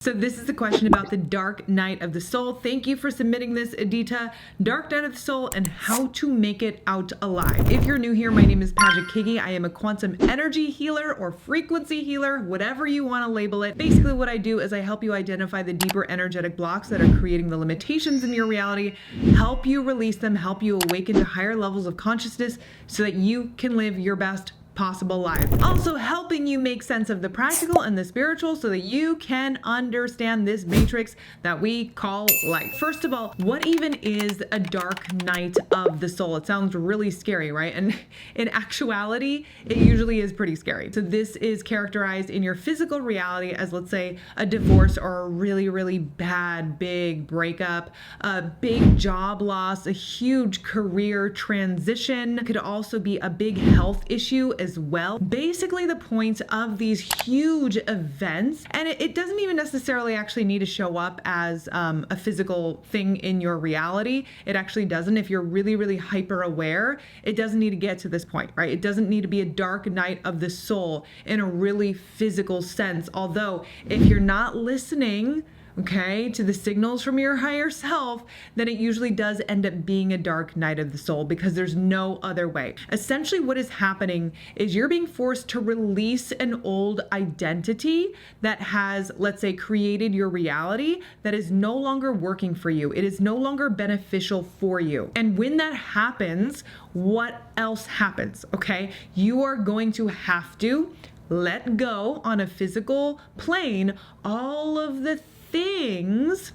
So this is a question about the dark night of the soul. Thank you for submitting this, Adita. Dark night of the soul and how to make it out alive. If you're new here, my name is Paget Kagy. I am a quantum energy healer or frequency healer, whatever you want to label it. Basically what I do is I help you identify the deeper energetic blocks that are creating the limitations in your reality, help you release them, help you awaken to higher levels of consciousness so that you can live your best possible life. Also helping you make sense of the practical and the spiritual so that you can understand this matrix that we call life. First of all, what even is a dark night of the soul? It sounds really scary, right? And in actuality, it usually is pretty scary. So this is characterized in your physical reality as, let's say, a divorce or a really, really bad, big breakup, a big job loss, a huge career transition. It could also be a big health issue as well. Basically the point of these huge events, and it doesn't even necessarily actually need to show up as a physical thing in your reality. It actually doesn't. If you're really, really hyper aware, it doesn't need to get to this point, right? It doesn't need to be a dark night of the soul in a really physical sense. Although if you're not listening, okay, to the signals from your higher self, then it usually does end up being a dark night of the soul because there's no other way. Essentially what is happening is you're being forced to release an old identity that has, let's say, created your reality that is no longer working for you. It is no longer beneficial for you. And when that happens, what else happens? Okay, you are going to have to let go on a physical plane all of the things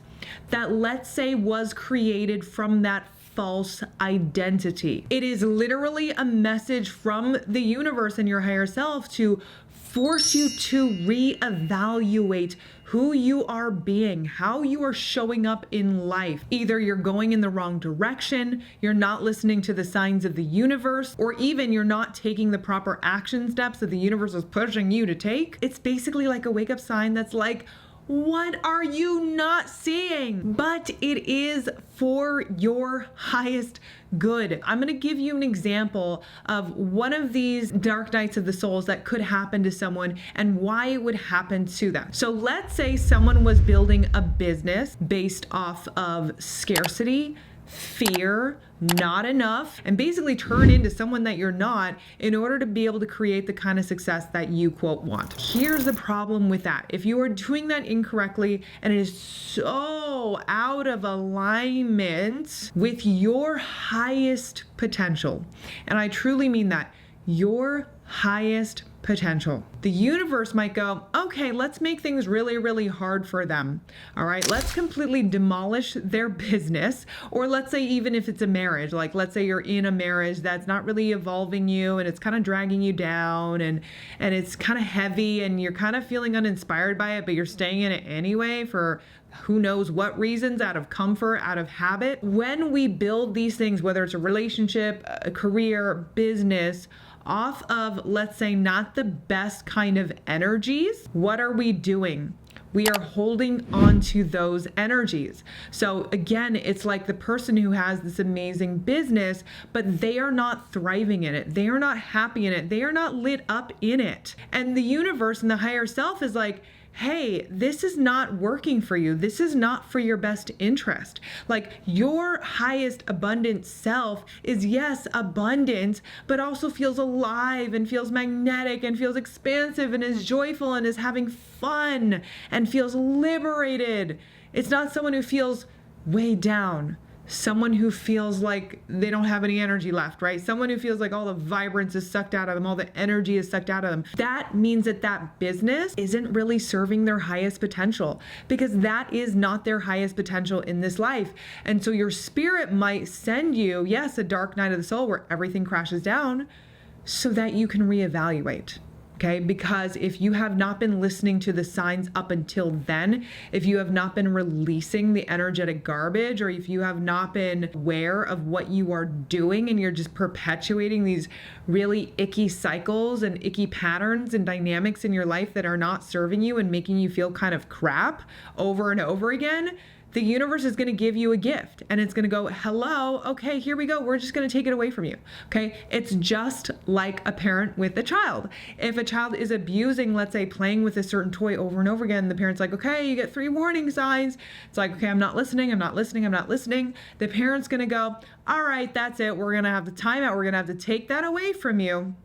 that, let's say, was created from that false identity. It is literally a message from the universe and your higher self to force you to reevaluate who you are being, how you are showing up in life. Either you're going in the wrong direction, you're not listening to the signs of the universe, or even you're not taking the proper action steps that the universe is pushing you to take. It's basically like a wake-up sign that's like, what are you not seeing? But it is for your highest good. I'm going to give you an example of one of these dark nights of the souls that could happen to someone and why it would happen to them. So let's say someone was building a business based off of scarcity, fear, not enough, and basically turn into someone that you're not in order to be able to create the kind of success that you quote want. Here's the problem with that. If you are doing that incorrectly and it is so out of alignment with your highest potential, and I truly mean that, your highest potential. The universe might go, okay, let's make things really, really hard for them. All right, let's completely demolish their business. Or let's say even if it's a marriage, like let's say you're in a marriage that's not really evolving you and it's kind of dragging you down and it's kind of heavy and you're kind of feeling uninspired by it, but you're staying in it anyway for who knows what reasons, out of comfort, out of habit. When we build these things, whether it's a relationship, a career, business, off of, let's say, not the best kind of energies, what are we doing? We are holding on to those energies. So again, it's like the person who has this amazing business, but they are not thriving in it. They are not happy in it. They are not lit up in it. And the universe and the higher self is like, hey, this is not working for you. This is not for your best interest. Like your highest abundant self is, yes, abundant, but also feels alive and feels magnetic and feels expansive and is joyful and is having fun and feels liberated. It's not someone who feels weighed down. Someone who feels like they don't have any energy left, right? Someone who feels like all the vibrance is sucked out of them, all the energy is sucked out of them. That means that that business isn't really serving their highest potential because that is not their highest potential in this life. And so your spirit might send you, yes, a dark night of the soul where everything crashes down so that you can reevaluate. Okay, because if you have not been listening to the signs up until then, if you have not been releasing the energetic garbage, or if you have not been aware of what you are doing and you're just perpetuating these really icky cycles and icky patterns and dynamics in your life that are not serving you and making you feel kind of crap over and over again, the universe is going to give you a gift and it's going to go, hello, okay, here we go. We're just going to take it away from you. Okay. It's just like a parent with a child. If a child is abusing, let's say playing with a certain toy over and over again, the parent's like, okay, you get 3 warning signs. It's like, okay, I'm not listening. I'm not listening. I'm not listening. The parent's going to go, all right, that's it. We're going to have the timeout. We're going to have to take that away from you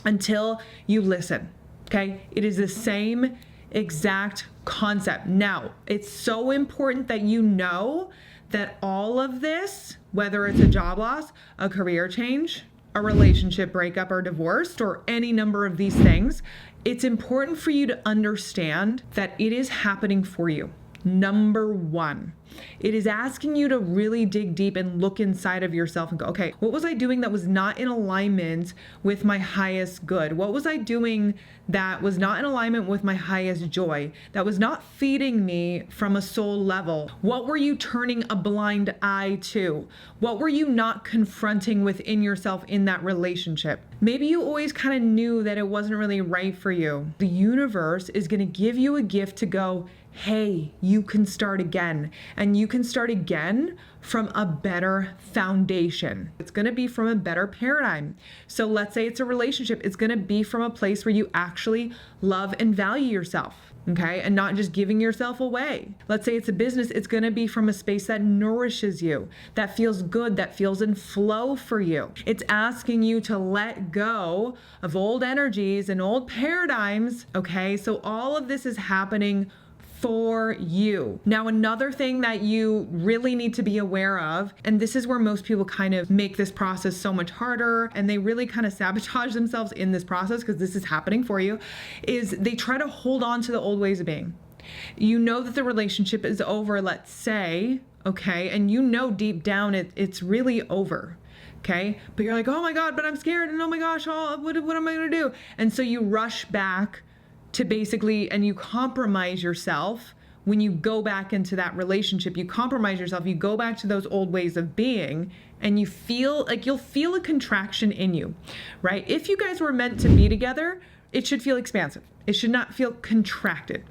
until you listen. Okay. It is the same exact concept. Now, it's so important that you know that all of this, whether it's a job loss, a career change, a relationship breakup or divorce, or any number of these things, it's important for you to understand that it is happening for you. Number one, it is asking you to really dig deep and look inside of yourself and go, okay, what was I doing that was not in alignment with my highest good? What was I doing that was not in alignment with my highest joy, that was not feeding me from a soul level? What were you turning a blind eye to? What were you not confronting within yourself in that relationship? Maybe you always kind of knew that it wasn't really right for you. The universe is going to give you a gift to go, hey, you can start again. And you can start again from a better foundation. It's going to be from a better paradigm. So let's say it's a relationship. It's going to be from a place where you actually love and value yourself. Okay. And not just giving yourself away. Let's say it's a business. It's going to be from a space that nourishes you, that feels good, that feels in flow for you. It's asking you to let go of old energies and old paradigms. Okay. So all of this is happening for you. Now, another thing that you really need to be aware of, and this is where most people kind of make this process so much harder and they really kind of sabotage themselves in this process because this is happening for you, is they try to hold on to the old ways of being. You know that the relationship is over, let's say, okay, and you know deep down it's really over. Okay, but you're like, oh my God, but I'm scared, and oh my gosh, what am I gonna do? And so you rush back to basically, and you compromise yourself when you go back into that relationship. You compromise yourself, you go back to those old ways of being, and you feel like you'll feel a contraction in you, right? If you guys were meant to be together, it should feel expansive. It should not feel contracted.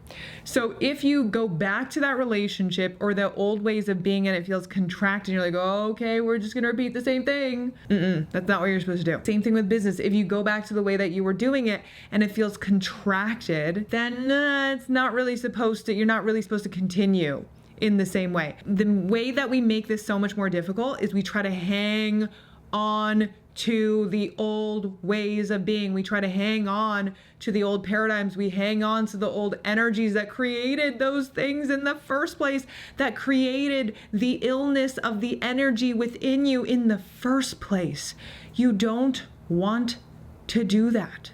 So if you go back to that relationship or the old ways of being and it feels contracted, you're like, oh, okay, we're just gonna repeat the same thing. That's not what you're supposed to do. Same thing with business. If you go back to the way that you were doing it and it feels contracted, then it's not really supposed to, you're not really supposed to continue in the same way. The way that we make this so much more difficult is we try to hang on to the old ways of being. We try to hang on to the old paradigms. We hang on to the old energies that created those things in the first place, that created the illness of the energy within you in the first place. You don't want to do that.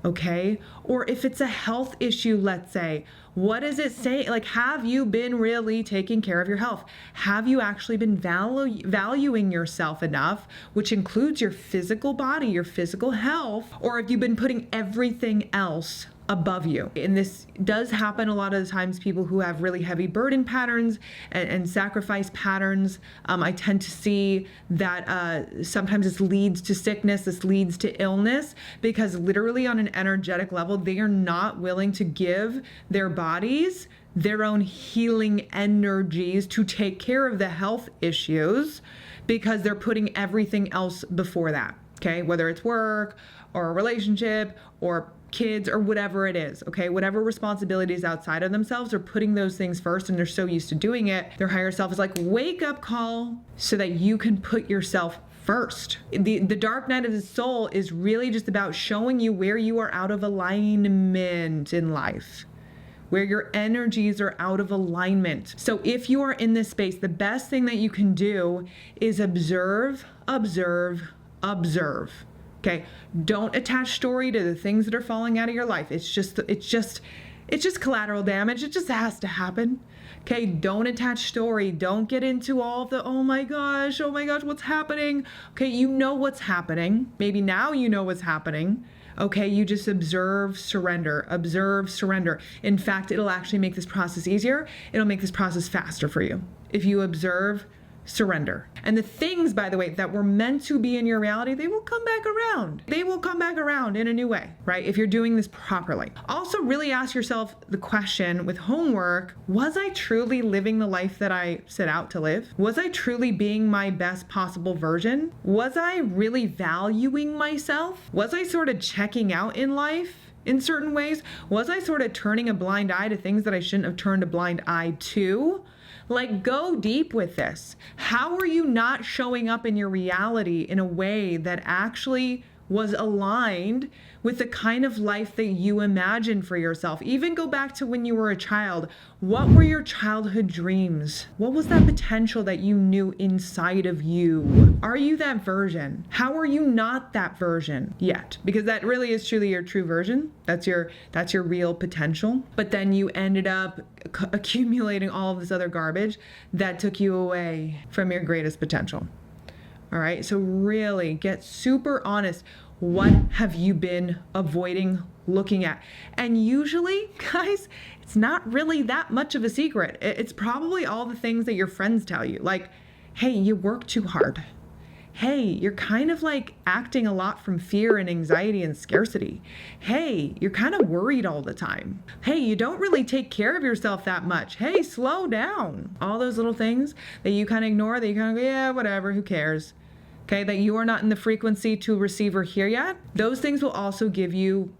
Okay? Or if it's a health issue, let's say, what does it say? Like, have you been really taking care of your health? Have you actually been valuing yourself enough, which includes your physical body, your physical health, or have you been putting everything else above you? And this does happen a lot of the times, people who have really heavy burden patterns and sacrifice patterns. I tend to see that sometimes this leads to sickness, this leads to illness, because literally on an energetic level, they are not willing to give their bodies their own healing energies to take care of the health issues, because they're putting everything else before that. Okay, whether it's work or a relationship or kids or whatever it is, okay, whatever responsibilities outside of themselves are putting those things first, and they're so used to doing it, their higher self is like, wake up call, so that you can put yourself first. The dark night of the soul is really just about showing you where you are out of alignment in life, where your energies are out of alignment. So if you are in this space, the best thing that you can do is observe, observe, observe. Okay, don't attach story to the things that are falling out of your life. It's just collateral damage. It just has to happen. Okay, don't attach story. Don't get into all the, oh my gosh, what's happening? Okay, you know what's happening. Maybe now you know what's happening. Okay, you just observe, surrender, observe, surrender. In fact, it'll actually make this process easier. It'll make this process faster for you. If you observe, surrender. And the things, by the way, that were meant to be in your reality, they will come back around. They will come back around in a new way, right? If you're doing this properly. Also, really ask yourself the question with homework, was I truly living the life that I set out to live? Was I truly being my best possible version? Was I really valuing myself? Was I sort of checking out in life? In certain ways? Was I sort of turning a blind eye to things that I shouldn't have turned a blind eye to? Like, go deep with this. How are you not showing up in your reality in a way that actually was aligned with the kind of life that you imagined for yourself? Even go back to when you were a child. What were your childhood dreams? What was that potential that you knew inside of you? Are you that version? How are you not that version yet? Because that really is truly your true version. That's your real potential. But then you ended up accumulating all of this other garbage that took you away from your greatest potential. All right, so really get super honest. What have you been avoiding looking at? And usually, guys, it's not really that much of a secret. It's probably all the things that your friends tell you. Like, hey, you work too hard. Hey, you're kind of like acting a lot from fear and anxiety and scarcity. Hey, you're kind of worried all the time. Hey, you don't really take care of yourself that much. Hey, slow down. All those little things that you kind of ignore, that you kind of go, yeah, whatever, who cares? Okay, that you are not in the frequency to receive or hear yet. Those things will also give you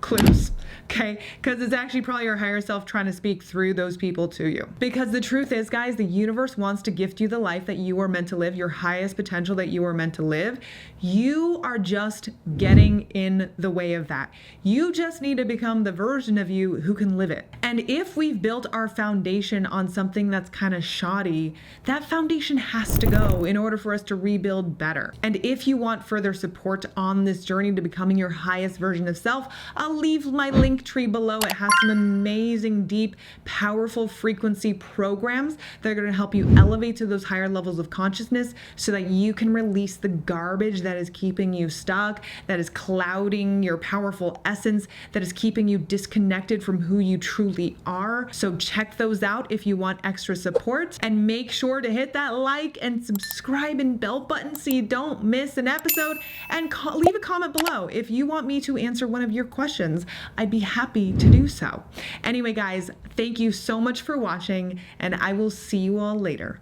clues, okay? Because it's actually probably your higher self trying to speak through those people to you. Because the truth is, guys, the universe wants to gift you the life that you are meant to live, your highest potential that you are meant to live. You are just getting in the way of that. You just need to become the version of you who can live it. And if we've built our foundation on something that's kind of shoddy, that foundation has to go in order for us to rebuild better. And if you want further support on this journey to becoming your highest version of self, I'll leave my link tree below. It has some amazing, deep, powerful frequency programs that are going to help you elevate to those higher levels of consciousness so that you can release the garbage that is keeping you stuck, that is clouding your powerful essence, that is keeping you disconnected from who you truly are. So check those out if you want extra support, and make sure to hit that like and subscribe and bell button so you don't miss an episode, and leave a comment below if you want me to answer one of your questions. I'd be happy to do so. Anyway, guys, thank you so much for watching, and I will see you all later.